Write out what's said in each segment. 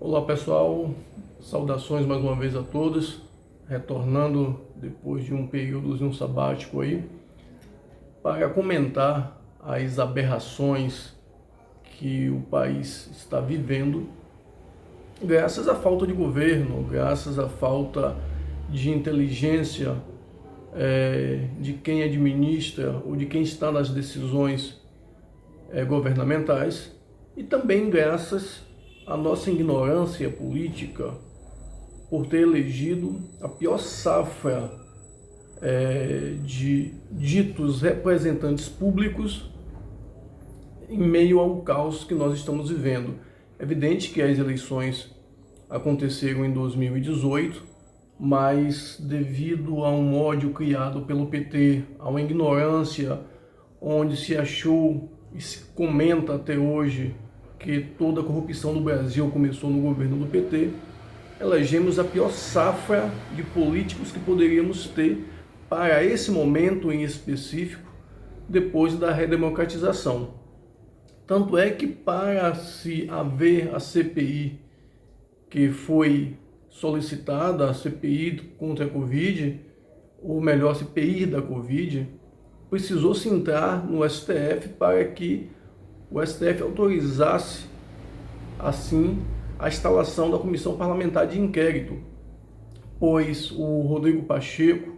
Olá pessoal, saudações mais uma vez a todos, retornando depois de um períodozinho sabático aí, para comentar as aberrações que o país está vivendo, graças à falta de governo, graças à falta de inteligência de quem administra ou de quem está nas decisões governamentais, e também graças à nossa ignorância política por ter elegido a pior safra de ditos representantes públicos em meio ao caos que nós estamos vivendo. É evidente que as eleições aconteceram em 2018, mas devido a um ódio criado pelo PT, a uma ignorância onde se achou e se comenta até hoje que toda a corrupção do Brasil começou no governo do PT, elegemos a pior safra de políticos que poderíamos ter para esse momento em específico, depois da redemocratização. Tanto é que, para se haver a CPI que foi solicitada, a CPI contra a Covid, ou melhor, a CPI da Covid, precisou se entrar no STF para que o STF autorizasse, assim, a instalação da Comissão Parlamentar de Inquérito, pois o Rodrigo Pacheco,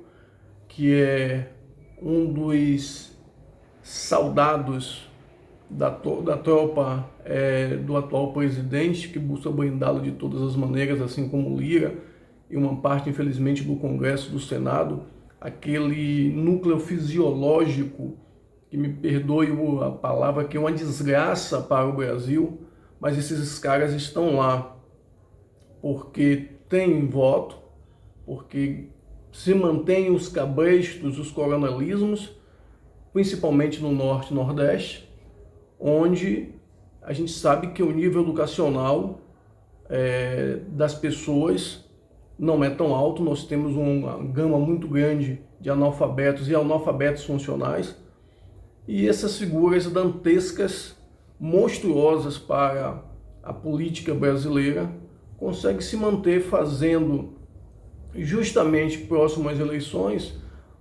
que é um dos soldados da tropa do atual presidente, que busca blindá-lo de todas as maneiras, assim como Lira e uma parte, infelizmente, do Congresso, do Senado, aquele núcleo fisiológico, que me perdoe a palavra, que é uma desgraça para o Brasil, mas esses caras estão lá porque têm voto, porque se mantêm os cabrestos, os coronelismos, principalmente no Norte e Nordeste, onde a gente sabe que o nível educacional das pessoas não é tão alto. Nós temos uma gama muito grande de analfabetos e analfabetos funcionais, e essas figuras dantescas, monstruosas para a política brasileira, conseguem se manter fazendo, justamente próximo às eleições,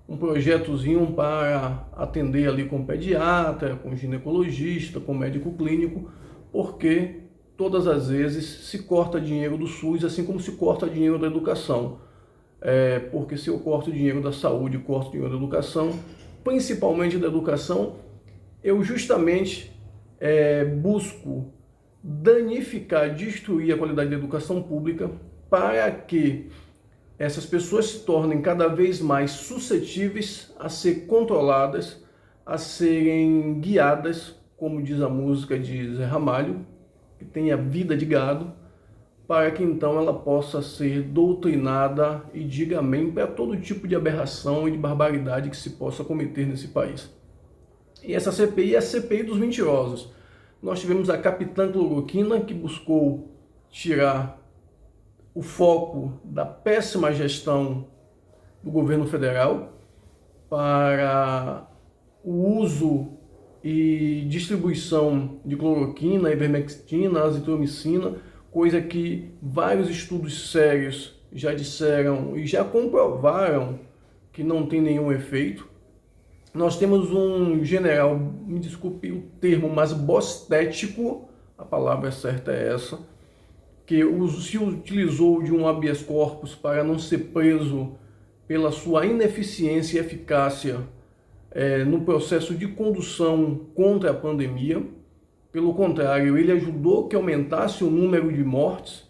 um projetozinho para atender ali com pediatra, com ginecologista, com médico clínico, porque todas as vezes se corta dinheiro do SUS, assim como se corta dinheiro da educação. Porque se eu corto dinheiro da saúde, corto dinheiro da educação, principalmente da educação, eu justamente busco danificar, destruir a qualidade da educação pública para que essas pessoas se tornem cada vez mais suscetíveis a ser controladas, a serem guiadas, como diz a música de Zé Ramalho, que tem a vida de gado, para que então ela possa ser doutrinada e diga amém para todo tipo de aberração e de barbaridade que se possa cometer nesse país. E essa CPI é a CPI dos mentirosos. Nós tivemos a capitã Cloroquina, que buscou tirar o foco da péssima gestão do governo federal para o uso e distribuição de cloroquina, ivermectina, azitromicina, coisa que vários estudos sérios já disseram e já comprovaram que não tem nenhum efeito. Nós temos um general, me desculpe o termo, mas bostético, a palavra certa é essa, que se utilizou de um habeas corpus para não ser preso pela sua ineficiência e eficácia no processo de condução contra a pandemia. Pelo contrário, ele ajudou que aumentasse o número de mortes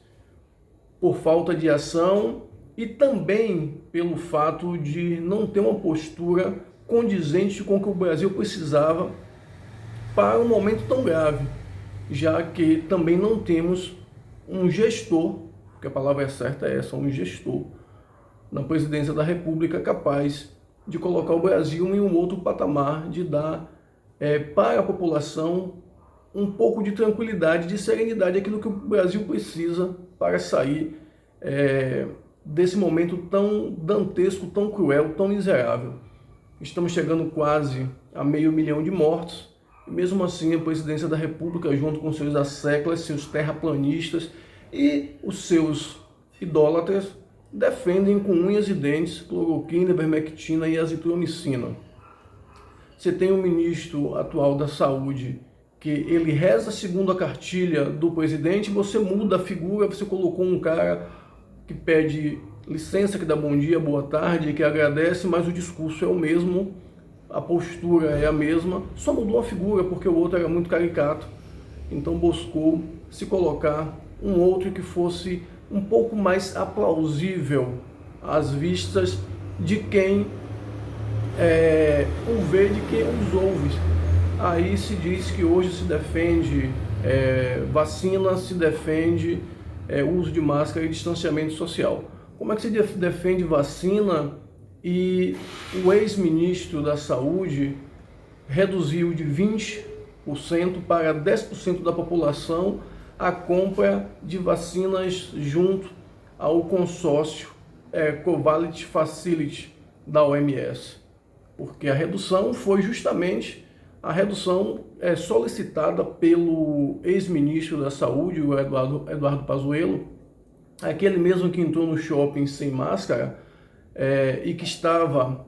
por falta de ação e também pelo fato de não ter uma postura condizente com o que o Brasil precisava para um momento tão grave, já que também não temos um gestor, porque a palavra certa é essa, um gestor na presidência da República capaz de colocar o Brasil em um outro patamar, de dar para a população um pouco de tranquilidade, de serenidade, aquilo que o Brasil precisa para sair desse momento tão dantesco, tão cruel, tão miserável. Estamos chegando quase a 500 mil de mortos, e mesmo assim a presidência da República, junto com seus asseclas, seus terraplanistas E os seus idólatras defendem com unhas e dentes cloroquina, ivermectina e azitromicina. Você tem o ministro atual da Saúde, que ele reza segundo a cartilha do presidente, você muda a figura, você colocou um cara que pede licença, que dá bom dia, boa tarde, que agradece, mas o discurso é o mesmo, a postura é a mesma, só mudou a figura porque o outro era muito caricato, então buscou se colocar um outro que fosse um pouco mais aplausível às vistas de quem o vê, de quem os ouve. Aí se diz que hoje se defende vacina, se defende uso de máscara e distanciamento social. Como é que se defende vacina e o ex-ministro da Saúde reduziu de 20% para 10% da população a compra de vacinas junto ao consórcio Covaxin Facility da OMS? Porque a redução foi justamente a redução solicitada pelo ex-ministro da Saúde, o Eduardo Pazuello, aquele mesmo que entrou no shopping sem máscara e que estava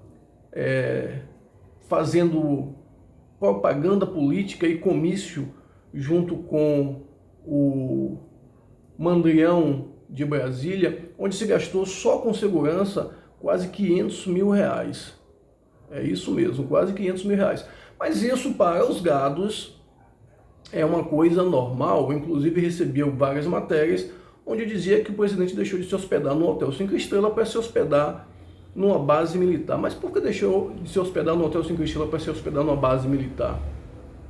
fazendo propaganda política e comício junto com o Mandrião de Brasília, onde se gastou só com segurança quase 500 mil reais. É isso mesmo, quase 500 mil reais. Mas isso para os gados é uma coisa normal. Inclusive recebi várias matérias onde dizia que o presidente deixou de se hospedar no Hotel 5 Estrelas para se hospedar numa base militar. Mas por que deixou de se hospedar no Hotel 5 Estrelas para se hospedar numa base militar?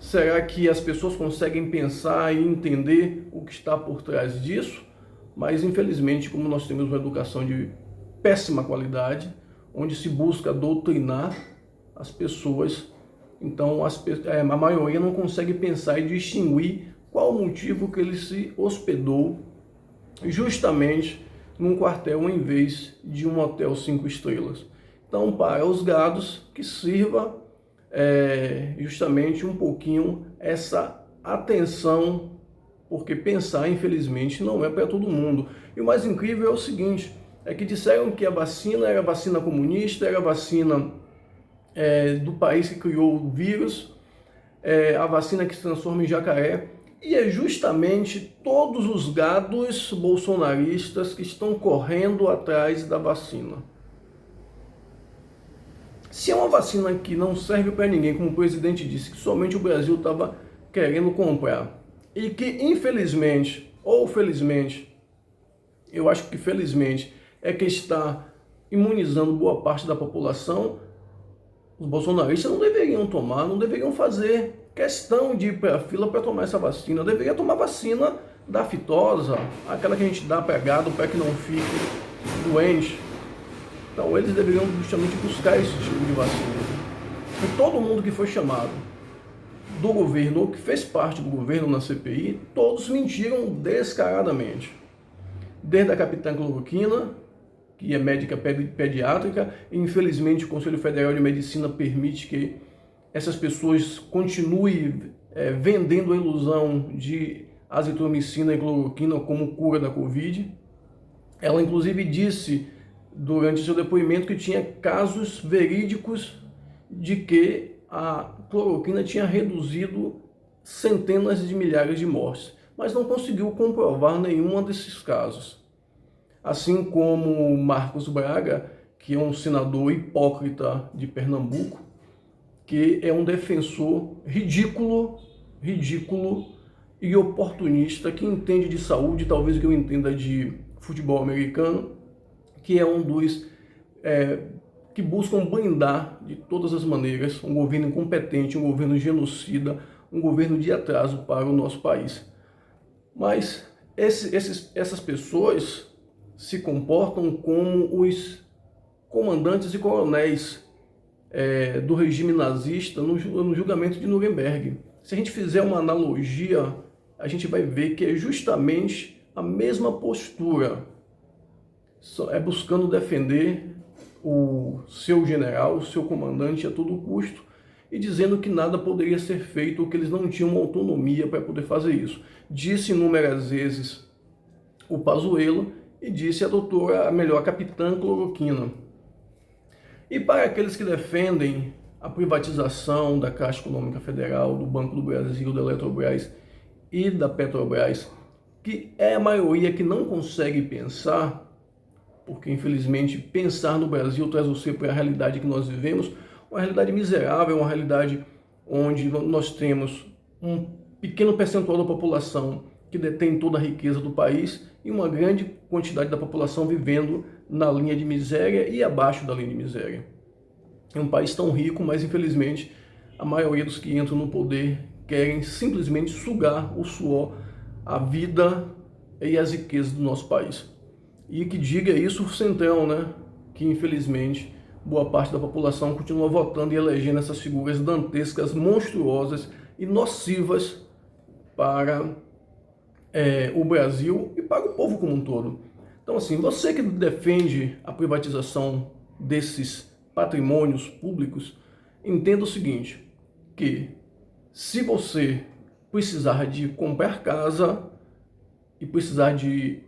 Será que as pessoas conseguem pensar e entender o que está por trás disso? Mas infelizmente, como nós temos uma educação de péssima qualidade, onde se busca doutrinar as pessoas, então a maioria não consegue pensar e distinguir qual o motivo que ele se hospedou justamente num quartel em vez de um hotel 5 estrelas. Então, para os gados, que sirva justamente um pouquinho essa atenção, porque pensar, infelizmente, não é para todo mundo. E o mais incrível é o seguinte, é que disseram que a vacina era vacina comunista, era vacina do país que criou o vírus, a vacina que se transforma em jacaré, e é justamente todos os gados bolsonaristas que estão correndo atrás da vacina. Se é uma vacina que não serve para ninguém, como o presidente disse, que somente o Brasil estava querendo comprar, e que infelizmente, ou felizmente, eu acho que felizmente, é que está imunizando boa parte da população, os bolsonaristas não deveriam tomar, não deveriam fazer questão de ir para a fila para tomar essa vacina. Deveria tomar vacina da fitosa, aquela que a gente dá para gado para que não fique doente. Então eles deveriam justamente buscar esse tipo de vacina. E todo mundo que foi chamado do governo, ou que fez parte do governo na CPI, todos mentiram descaradamente. Desde a capitã Cloroquina, que é médica pediátrica, e infelizmente o Conselho Federal de Medicina permite que essas pessoas continuem vendendo a ilusão de azitromicina e cloroquina como cura da Covid. Ela inclusive disse durante seu depoimento que tinha casos verídicos de que a cloroquina tinha reduzido centenas de milhares de mortes, mas não conseguiu comprovar nenhum desses casos. Assim como Marcos Braga, que é um senador hipócrita de Pernambuco, que é um defensor ridículo e oportunista, que entende de saúde, talvez que eu entenda de futebol americano, que é um dos que buscam blindar de todas as maneiras um governo incompetente, um governo genocida, um governo de atraso para o nosso país. Mas essas pessoas se comportam como os comandantes e coronéis do regime nazista no julgamento de Nuremberg. Se a gente fizer uma analogia, a gente vai ver que é justamente a mesma postura, buscando defender o seu general, o seu comandante a todo custo, e dizendo que nada poderia ser feito, ou que eles não tinham autonomia para poder fazer isso. Disse inúmeras vezes o Pazuello e disse adotou a melhor capitã cloroquina. E para aqueles que defendem a privatização da Caixa Econômica Federal, do Banco do Brasil, da Eletrobras e da Petrobras, que é a maioria que não consegue pensar, porque infelizmente pensar no Brasil traz você para a realidade que nós vivemos, uma realidade miserável, uma realidade onde nós temos um pequeno percentual da população que detém toda a riqueza do país e uma grande quantidade da população vivendo na linha de miséria e abaixo da linha de miséria. É um país tão rico, mas infelizmente a maioria dos que entram no poder querem simplesmente sugar o suor, a vida e as riquezas do nosso país. E que diga isso o Centrão, né? Que infelizmente boa parte da população continua votando e elegendo essas figuras dantescas, monstruosas e nocivas para o Brasil e para o povo como um todo. Então assim, você que defende a privatização desses patrimônios públicos, entenda o seguinte, que se você precisar de comprar casa e precisar de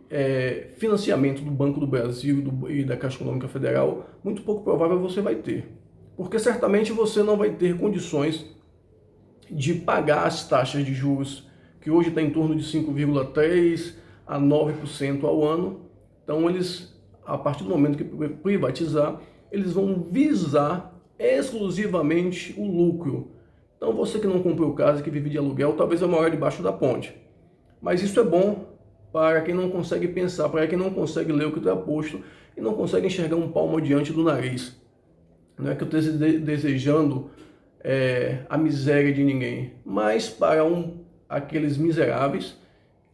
financiamento do Banco do Brasil e da Caixa Econômica Federal, muito pouco provável você vai ter. Porque certamente você não vai ter condições de pagar as taxas de juros, que hoje está em torno de 5,3% a 9% ao ano. Então eles, a partir do momento que privatizar, eles vão visar exclusivamente o lucro. Então você que não comprou casa, que vive de aluguel, talvez é maior debaixo da ponte. Mas isso é bom para quem não consegue pensar, para quem não consegue ler o que está posto e não consegue enxergar um palmo diante do nariz. Não é que eu esteja desejando a miséria de ninguém, mas para aqueles miseráveis,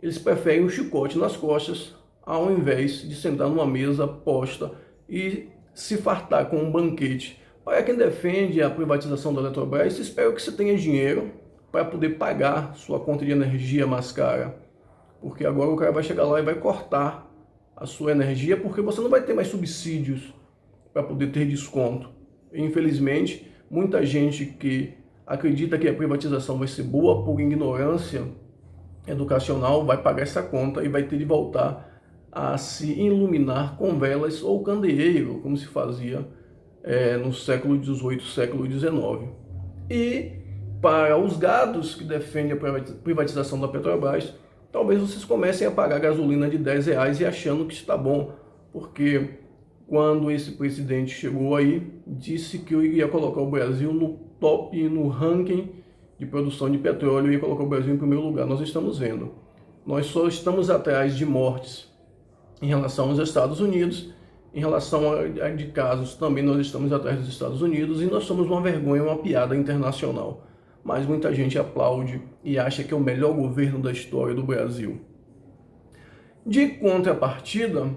eles preferem um chicote nas costas ao invés de sentar numa mesa posta e se fartar com um banquete. Para quem defende a privatização da Eletrobras, espero que você tenha dinheiro para poder pagar sua conta de energia mais cara. Porque agora o cara vai chegar lá e vai cortar a sua energia, porque você não vai ter mais subsídios para poder ter desconto. Infelizmente, muita gente que acredita que a privatização vai ser boa por ignorância educacional vai pagar essa conta e vai ter de voltar a se iluminar com velas ou candeeiro, como se fazia no século XVIII, século XIX. E para os gados que defendem a privatização da Petrobras, talvez vocês comecem a pagar gasolina de R$10 e achando que está bom, porque quando esse presidente chegou aí, disse que eu iria colocar o Brasil no top, no ranking de produção de petróleo, e ia colocar o Brasil em primeiro lugar. Nós estamos vendo. Nós só estamos atrás de mortes em relação aos Estados Unidos, em relação a de casos também nós estamos atrás dos Estados Unidos, e nós somos uma vergonha, uma piada internacional. Mas muita gente aplaude e acha que é o melhor governo da história do Brasil. De contrapartida,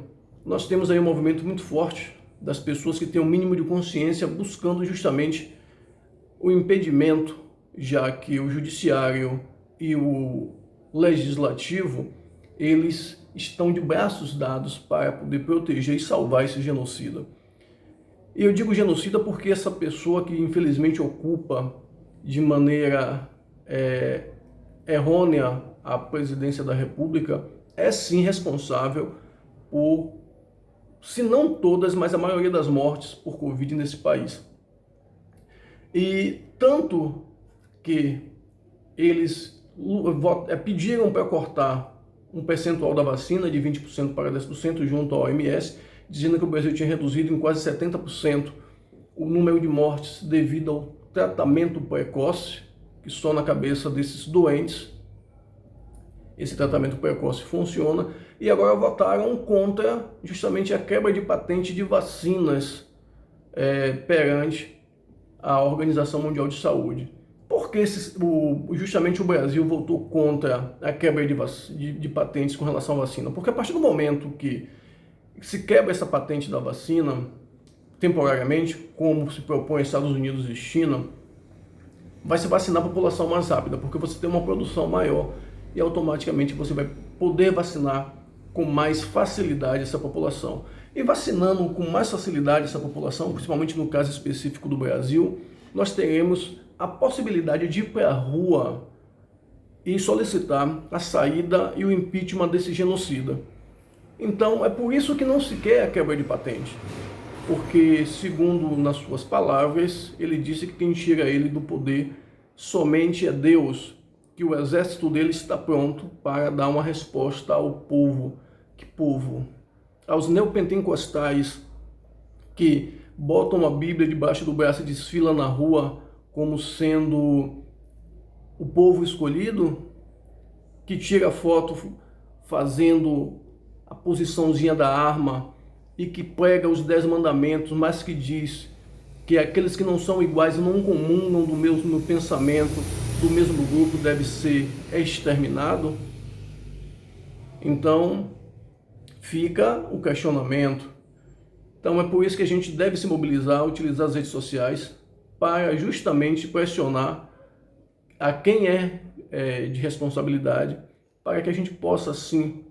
nós temos aí um movimento muito forte das pessoas que têm o mínimo de consciência buscando justamente o impedimento, já que o judiciário e o legislativo, eles estão de braços dados para poder proteger e salvar esse genocida. E eu digo genocida porque essa pessoa que infelizmente ocupa de maneira errônea a presidência da República é sim responsável por, se não todas, mas a maioria das mortes por Covid nesse país. E tanto que eles pediram para cortar um percentual da vacina de 20% para 10% junto à OMS, dizendo que o Brasil tinha reduzido em quase 70% o número de mortes devido ao tratamento precoce, que só na cabeça desses doentes esse tratamento precoce funciona, e agora votaram contra justamente a quebra de patente de vacinas perante a Organização Mundial de Saúde. Por que justamente o Brasil votou contra a quebra de patentes com relação à vacina? Porque a partir do momento que se quebra essa patente da vacina, temporariamente, como se propõe Estados Unidos e China, vai se vacinar a população mais rápida, porque você tem uma produção maior e automaticamente você vai poder vacinar com mais facilidade essa população. E vacinando com mais facilidade essa população, principalmente no caso específico do Brasil, nós teremos a possibilidade de ir para a rua e solicitar a saída e o impeachment desse genocida. Então, é por isso que não se quer a quebra de patente. Porque, segundo nas suas palavras, ele disse que quem tira ele do poder somente é Deus, que o exército dele está pronto para dar uma resposta ao povo. Que povo? Aos neopentecostais que botam a Bíblia debaixo do braço e desfilam na rua como sendo o povo escolhido, que tira foto fazendo a posiçãozinha da arma e que prega os 10 mandamentos, mas que diz que aqueles que não são iguais e não comungam do mesmo pensamento, do mesmo grupo, deve ser exterminado. Então, fica o questionamento. Então, é por isso que a gente deve se mobilizar, utilizar as redes sociais para justamente pressionar a quem é de responsabilidade, para que a gente possa, sim,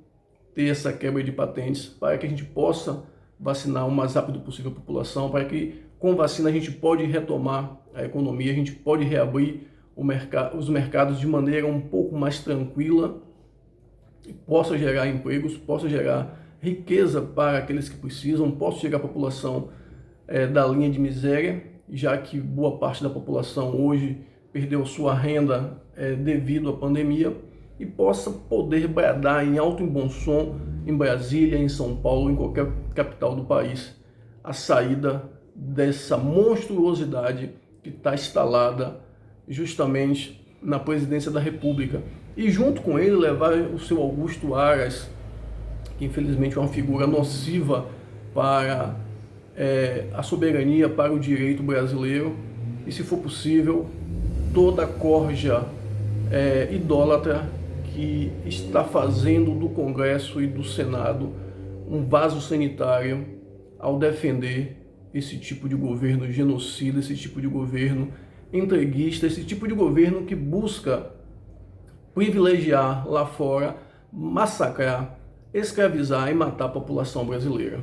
ter essa quebra de patentes, para que a gente possa vacinar o mais rápido possível a população, para que com vacina a gente pode retomar a economia, a gente pode reabrir os mercados de maneira um pouco mais tranquila, possa gerar empregos, possa gerar riqueza para aqueles que precisam, possa chegar à população da linha de miséria, já que boa parte da população hoje perdeu sua renda devido à pandemia, e possa poder bradar em alto e bom som em Brasília, em São Paulo, em qualquer capital do país, a saída dessa monstruosidade que está instalada justamente na presidência da República. E junto com ele levar o seu Augusto Aras, que infelizmente é uma figura nociva para a soberania, para o direito brasileiro, e se for possível, toda a corja idólatra que está fazendo do Congresso e do Senado um vaso sanitário ao defender esse tipo de governo genocida, esse tipo de governo entreguista, esse tipo de governo que busca privilegiar lá fora, massacrar, escravizar e matar a população brasileira.